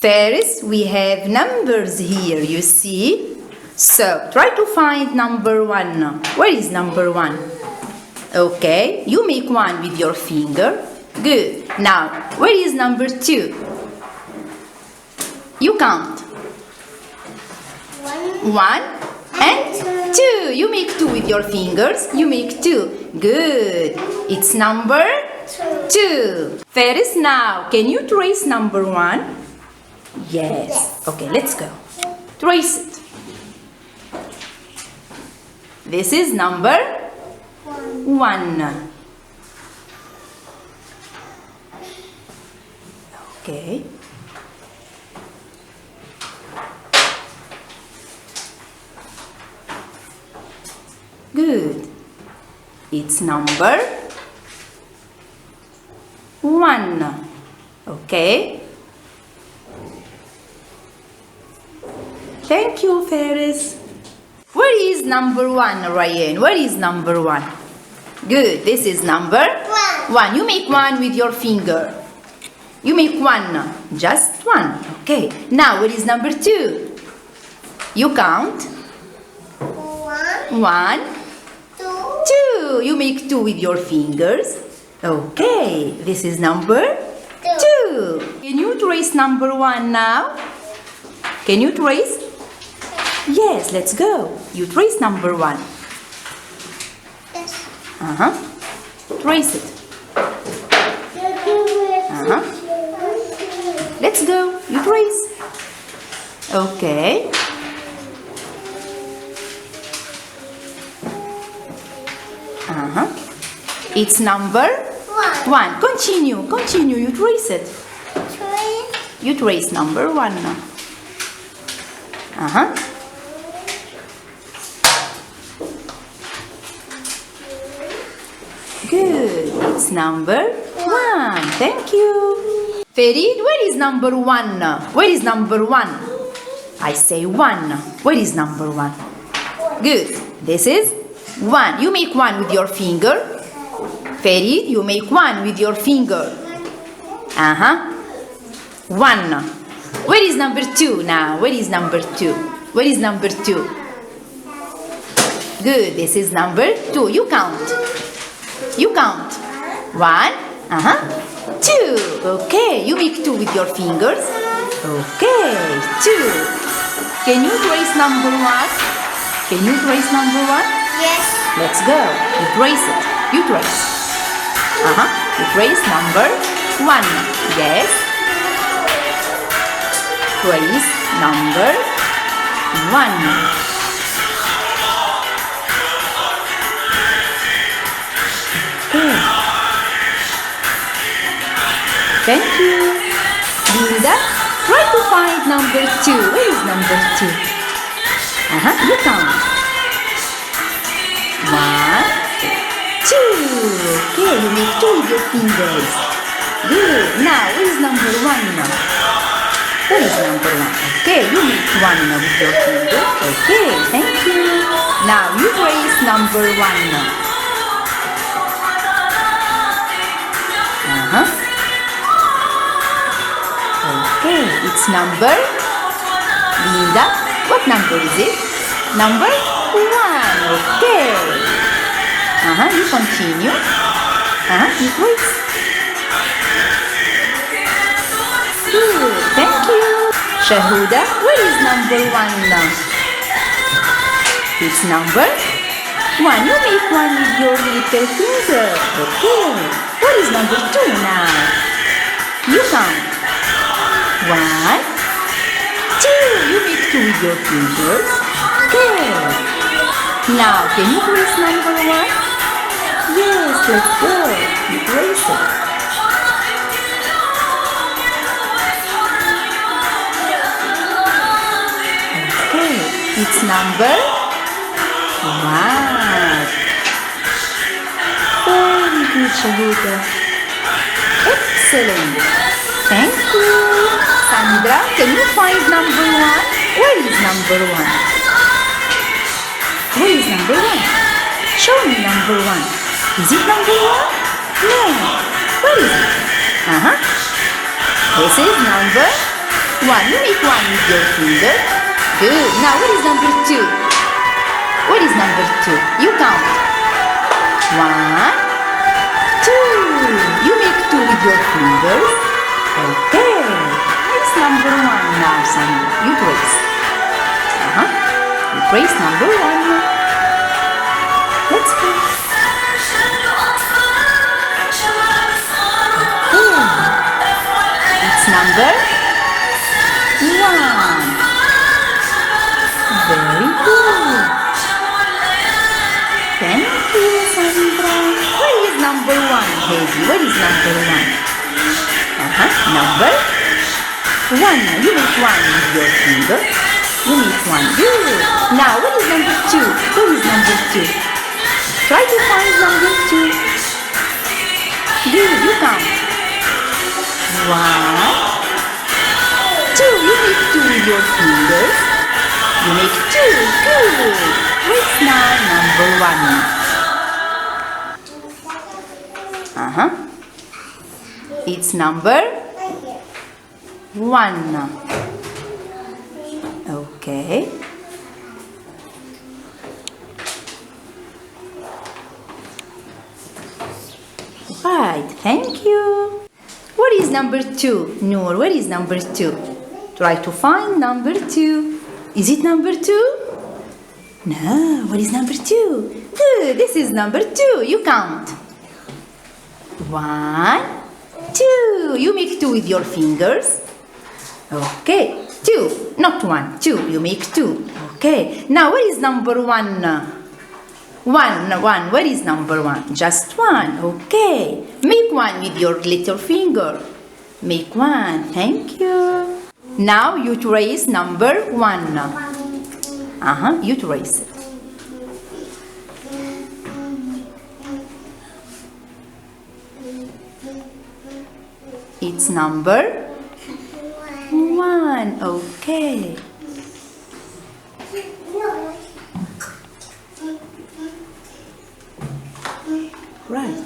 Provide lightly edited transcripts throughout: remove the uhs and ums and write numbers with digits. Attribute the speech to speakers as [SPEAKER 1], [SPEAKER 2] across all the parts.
[SPEAKER 1] First, we have numbers here, you see? So, try to find number 1. Where is number 1? Okay, you make 1 with your finger. Good. Now, where is number 2? You count. 1 and 2. You make 2 with your fingers. You make 2. Good. It's number 2. First, now, can you trace number 1? Yes. Okay, let's go. Trace it. This is number 1. Okay. Good. It's number 1. Okay. Thank you, Ferris. Where is number 1, Ryan? Where is number 1? Good. This is number 1. You make 1 with your finger. You make 1. Just 1. Okay. Now, where is number 2? You count. 1, 2. You make 2 with your fingers. Okay. This is number 2. Can you trace number 1 now? Can you trace? Yes, let's go. You trace number 1. Yes. Trace it. Let's go. You trace. Okay. It's number 1. Continue. Continue. You trace it. You trace number 1 now. Good. It's number 1. Thank you. Ferid, where is number 1? Where is number 1? I say 1. Where is number 1? Good. This is 1. You make 1 with your finger. Ferid, you make 1 with your finger. 1. Where is number 2 now? Where is number 2? Where is number 2? Good. This is number 2. You count. You count. 1. 2. Okay. You make 2 with your fingers. Okay. 2. Can you trace number 1? Can you trace number 1?
[SPEAKER 2] Yes.
[SPEAKER 1] Let's go. You trace it. You trace. You trace number 1. Yes. Trace number 1. Okay. Thank you. Linda, try to find number 2. Where is number 2? You count. 1, 2. Okay, you make 2 with your fingers. Good. Now, where is number 1 now? Where is number 1? Okay, you make 1 now with your finger. Okay, thank you. Now, you trace number 1 now. Okay, it's number. Linda, what number is it? Number 1. Okay. You continue. You trace. Good. Thank you. Shahuda, where is number 1 now? It's number 1. You make 1 with your little finger. Okay. What is number 2 now? You count. 1, 2. You make 2 with your fingers. Okay. Now, can you trace number 1? Yes, let's go. You trace it. Okay. It's number 1. Very good, Shahuda. Excellent. Thank you. Sandra, can you find number 1? Where is number 1? Where is number 1? Show me number 1. Is it number 1? No. Where is it? This is number one. You make one with your finger. Good. Now what is number two? What is number two? You count. One, two. You make two with your fingers. Okay. It's number one now, Sandra. You trace. You trace number one. Let's go. It's number one. Very good. Thank you, Sandra. Where is number one, Hazy? Where is number one? Number one. You make one with your finger. You make one. Good. Now, what is number two? Where is number two? Try to find number two. Good. You count. One, two. You make two with your fingers. You make two. Good. What's now number one? It's number one. Okay. Right. Thank you. What is number two? Noor, what is number two? Try to find number two. Is it number two? No. What is number two? Good. This is number two. You count. One, two. You make two with your fingers. Okay. Two. Not one. Two. You make two. Okay. Now, what is number one? One. What is number one? Just one. Okay. Make one with your little finger. Make one. Thank you. Now you trace number one. You trace it. It's number one. Okay. Right.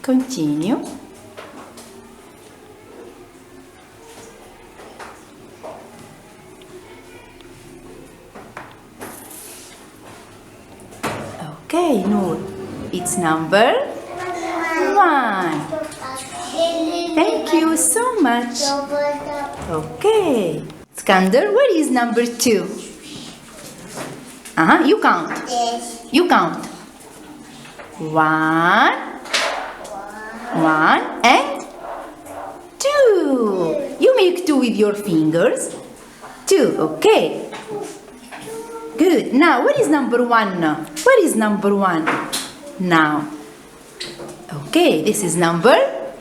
[SPEAKER 1] Continue. Okay, Noor. It's number one. Thank you so much. Okay. Skander, what is number two? You count.
[SPEAKER 2] Yes.
[SPEAKER 1] You count. One and two. You make two with your fingers. Two, okay. Good. Now, what is number one? What is number one? Now. Okay, this is number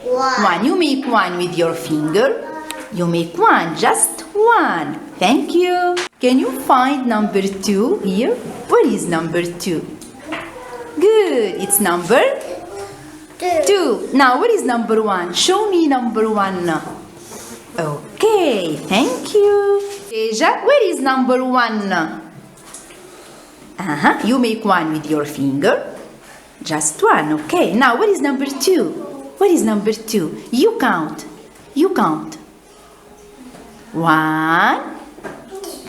[SPEAKER 1] one. You make one with your finger. You make one, just one. Thank you. Can you find number two here? What is number two? Good. It's number two. Now, what is number one? Show me number one. Okay, thank you. Deja, where is number one? You make one with your finger. Just one, okay. Now, what is number two? What is number two? You count. You count. One,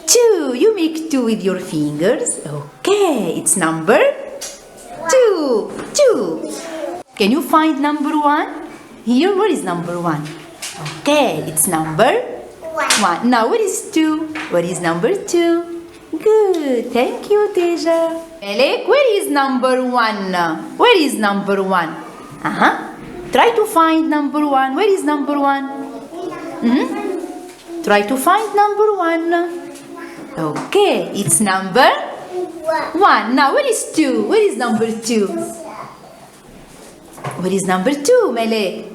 [SPEAKER 1] two. You make two with your fingers. Okay, it's number two. Two. Can you find number one? Here, what is number one? Okay, it's number one. Now, what is two? What is number two? Good. Thank you, Teja. Melek, where is number one? Where is number one? Try to find number one. Where is number one? Try to find number one. Okay, it's number one. Now, where is two? Where is number two? Where is number two, Melek?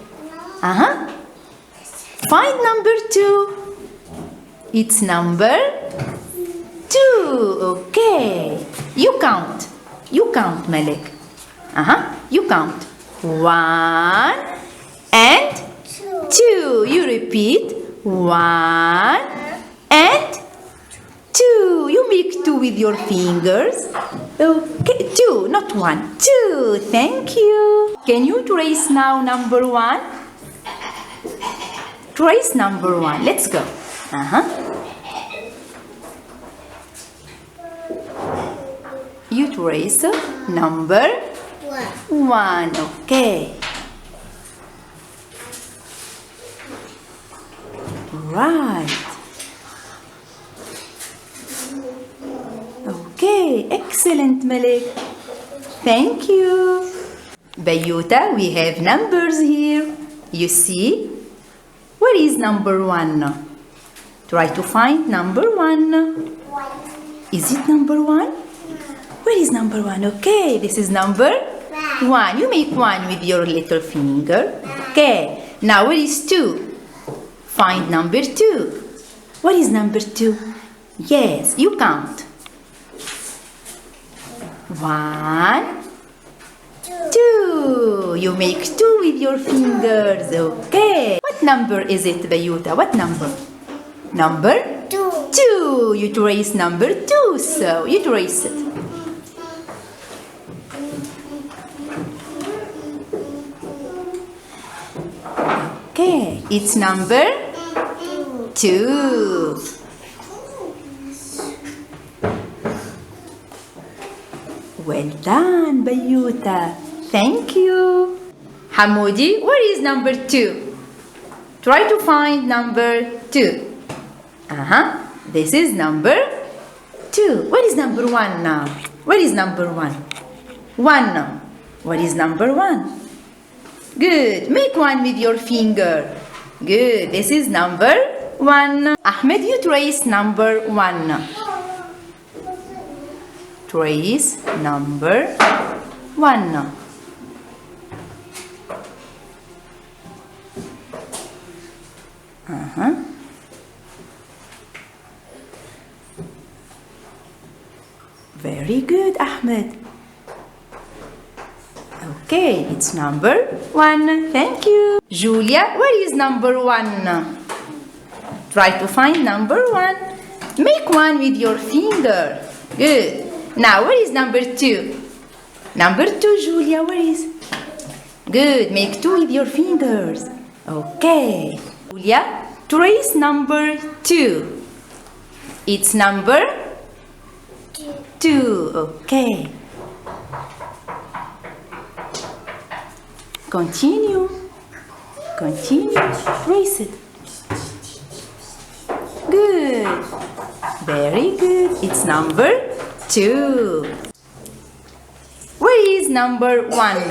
[SPEAKER 1] Find number two. It's number two. Okay. You count. You count, Melek. You count. One and two. You repeat. One and two. You make two with with your fingers. Okay, 2, not 1. 2. Thank you. Can you trace now number 1? Trace number 1. Let's go. You trace number 1. Okay. Right. Okay, excellent, Malik. Thank you. Bayuta, we have numbers here. You see? Where is number 1? Try to find number 1. Is it number 1? Where is number 1? Okay, this is number 1. You make 1 with your little finger. Okay, now where is 2? Find number 2. What is number 2? Yes, you count. 1, 2. You make 2 with your fingers. Okay. What number is it, Bayuta? What number? Number
[SPEAKER 2] 2.
[SPEAKER 1] 2. You trace number 2. So you trace it. Okay. It's number 2. Well done, Bayuta. Thank you. Hamoudi, where is number 2? Try to find number 2. This is number 2. What is number 1 now? Where is number 1? 1 now. What is number 1? Good. Make 1 with your finger. Good. This is number 1. Ahmed, you trace number 1. Trace number 1. Very good, Ahmed. Okay, it's number 1. Thank you. Julia, where is number 1? Try to find number 1. Make 1 with your finger. Good. Now, where is number 2? Number 2, Julia, where is? Good. Make 2 with your fingers. Okay. Julia, trace number 2. It's number 2. Okay. Continue. Continue. Trace it. Good. Very good. It's number 2. Where is number 1?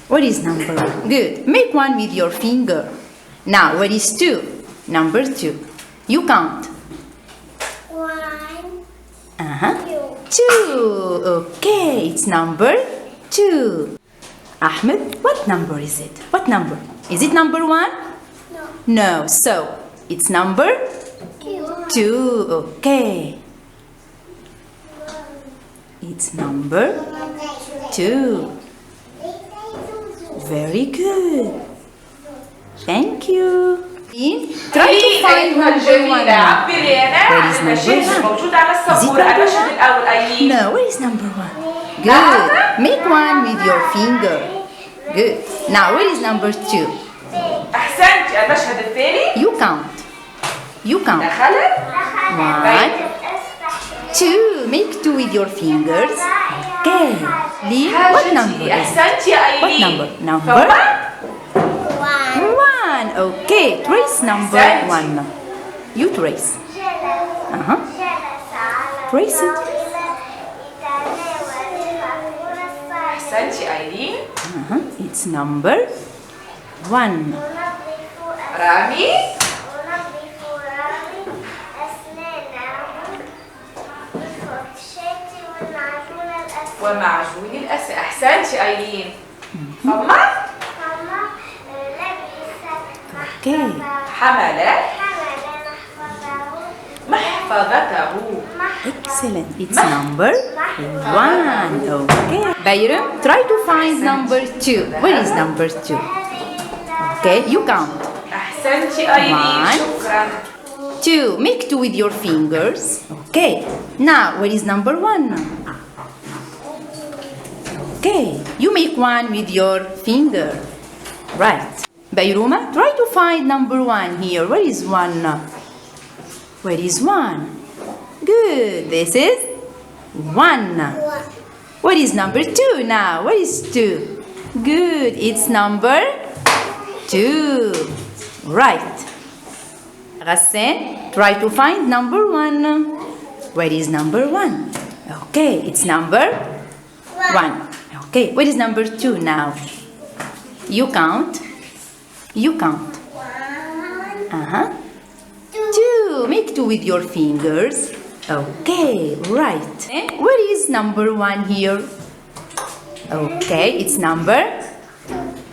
[SPEAKER 1] What is number 1? Good. Make 1 with your finger. Now, where is 2? Number 2. You count.
[SPEAKER 2] 1,
[SPEAKER 1] 2. Okay, it's number 2. Ahmed, what number is it? What number? Is it number 1?
[SPEAKER 2] No.
[SPEAKER 1] No. So, it's number 2. Okay. It's number 2. Very good. Thank you. Try to find number 1 now. Where is number 1? Is it number 1? No, where is number 1? Good. Make 1 with your finger. Good. Now, where is number 2?
[SPEAKER 3] أحسنتي. المشهد الثاني.
[SPEAKER 1] You count. You count. 1, 2. Make 2 with your fingers. Okay. Lee, what number is it?
[SPEAKER 3] أحسنتي يا أيلين.
[SPEAKER 1] What number? Number 1. Okay. Trace number 1. You trace. Trace it.
[SPEAKER 3] أحسنتي أيلين.
[SPEAKER 1] It's number 1.
[SPEAKER 3] رامي. ومعجون الأسنان. أحسنتي أيلين. فما.
[SPEAKER 1] Okay.
[SPEAKER 3] حمل محفظته.
[SPEAKER 1] Excellent. It's number 1. Okay. Bayram, try to find number 2. Where is number 2? Okay, you count.
[SPEAKER 3] أحسنتي أيلين.
[SPEAKER 1] 1,
[SPEAKER 3] شكرا.
[SPEAKER 1] 2. Make 2 with your fingers. Okay. Now, where is number 1? Okay. You make 1 with your finger. Right. Bayruma, try to find number 1 here. Where is 1? Where is 1? Good. This is 1. What is number 2 now? What is 2? Good. It's number 2. Right. Ghassan, try to find number 1. Where is number 1? Okay, it's number 1. Okay, what is number 2 now? You count. You count. 2. Make 2 with your fingers. Okay, right. And where is number 1 here? Okay, it's number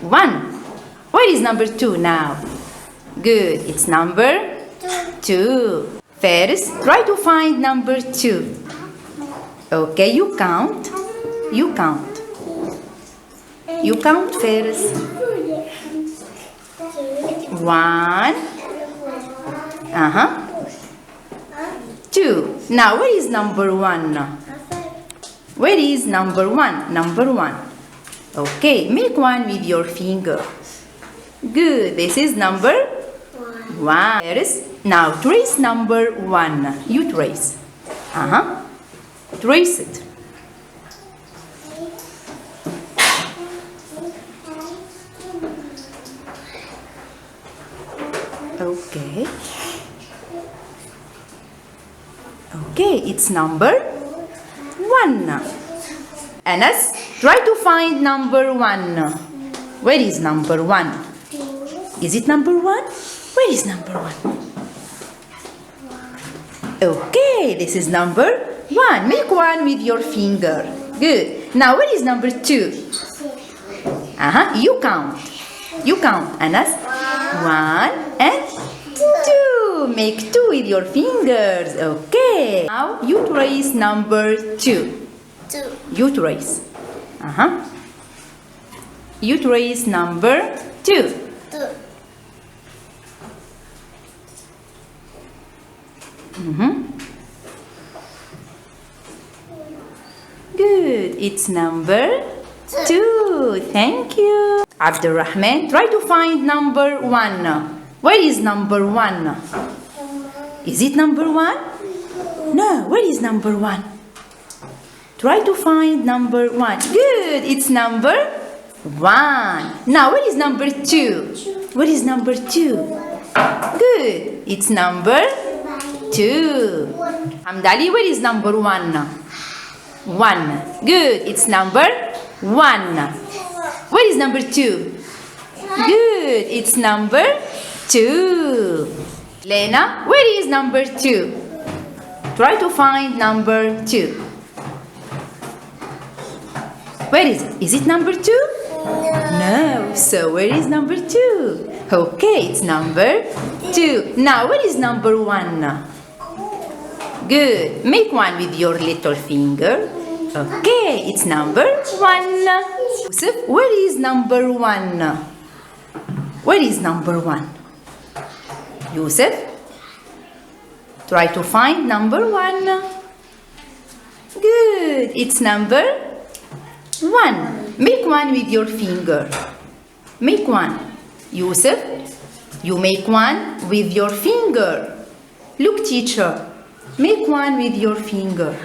[SPEAKER 1] 1. Where is number 2 now? Good, it's number 2. First, try to find number 2. Okay, you count. You count. You count first. 1. 2. Now, where is number 1? Where is number 1? Number 1. Okay, make 1 with your finger. Good, this is number 1. Now, trace number 1. You trace. Trace it. Okay. Okay, it's number 1. Anas, try to find number 1. Where is number 1? Is it number 1? Where is number 1? Okay, this is number 1. Make 1 with your finger. Good. Now, where is number 2? You count. You count, Anas. 1 and 2. Make 2 with your fingers. Okay. Now, you trace number 2. You trace. You trace number 2. Good. It's number 2. Thank you. Abdurrahman, try to find number 1. Where is number 1? Is it number 1? No. Where is number 1? Try to find number 1. Good. It's number 1. Now, where is number 2? Where is number 2? Good. It's number 2. Hamdali, where is number 1? 1. Good. It's number 1. Where is number 2? Good. It's number 2. Lena, where is number 2? Try to find number 2. Where is it? Is it number 2? No. So where is number 2? Okay, it's number 2. Now, where is number 1? Good. Make 1 with your little finger. Okay, it's number 1. Yusuf, where is number 1? Where is number 1? Yusuf, try to find number 1. Good. It's number 1. Make 1 with your finger. Make 1. Yusuf, you make 1 with your finger. Look, teacher. Make 1 with your finger.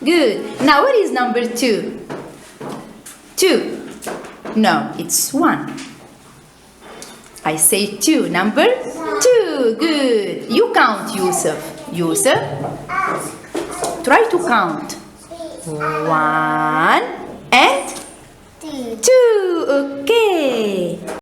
[SPEAKER 1] Good. Now, where is number 2? 2. No, it's 1. I say 2. Number 2. Good. You count, Yusuf. Yusuf, try to count. 1 and 2. Okay.